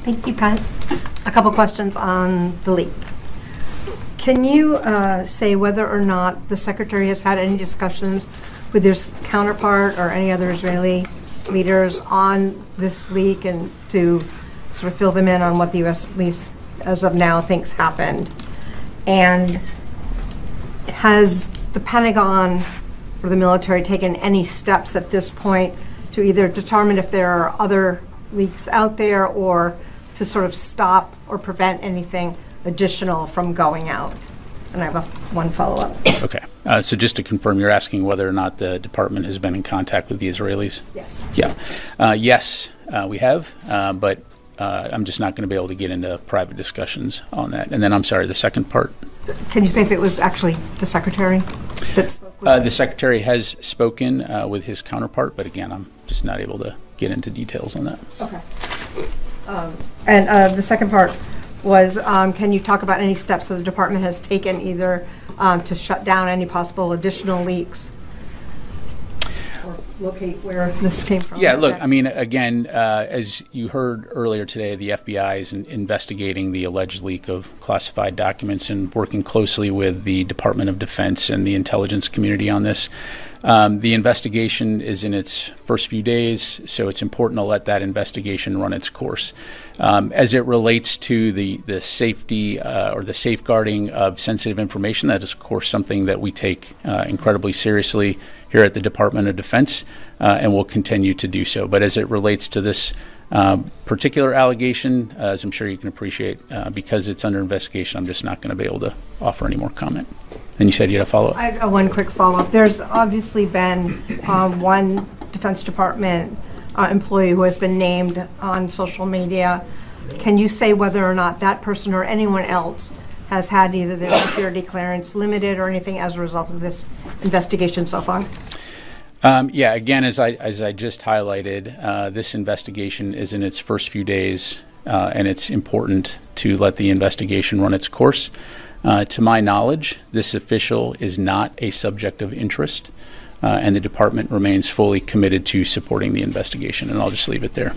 Thank you, Pat. A couple questions on the leak. Can you say whether or not the Secretary has had any discussions with his counterpart or any other Israeli leaders on this leak, and to sort of fill them in on what the U.S., at least as of now, thinks happened? And has the Pentagon or the military taken any steps at this point to either determine if there are other leaks out there, or to sort of stop or prevent anything additional from going out? And I have one follow-up. Okay. So just to confirm, you're asking whether or not the department has been in contact with the Israelis? Yes. Yeah. Yes, we have, but I'm just not going to be able to get into private discussions on that. And then, I'm sorry, the second part? Can you say if it was actually the Secretary that spoke with The Secretary has spoken with his counterpart, but again, I'm just not able to get into details on that. Okay. And the second part was, can you talk about any steps that the department has taken, either to shut down any possible additional leaks, or locate where this came from? Yeah, look, I mean, again, as you heard earlier today, the FBI is investigating the alleged leak of classified documents and working closely with the Department of Defense and the intelligence community on this. The investigation is in its first few days, so it's important to let that investigation run its course. As it relates to the safety or the safeguarding of sensitive information, that is, of course, something that we take incredibly seriously here at the Department of Defense, and will continue to do so. But as it relates to this particular allegation, as I'm sure you can appreciate, because it's under investigation, I'm just not going to be able to offer any more comment. And you said you had a follow-up? I have one quick follow-up. There's obviously been one Defense Department employee who has been named on social media. Can you say whether or not that person or anyone else has had either their security clearance limited or anything as a result of this investigation so far? Yeah, again, as I just highlighted, this investigation is in its first few days, and it's important to let the investigation run its course. To my knowledge, this official is not a subject of interest, and the department remains fully committed to supporting the investigation, and I'll just leave it there.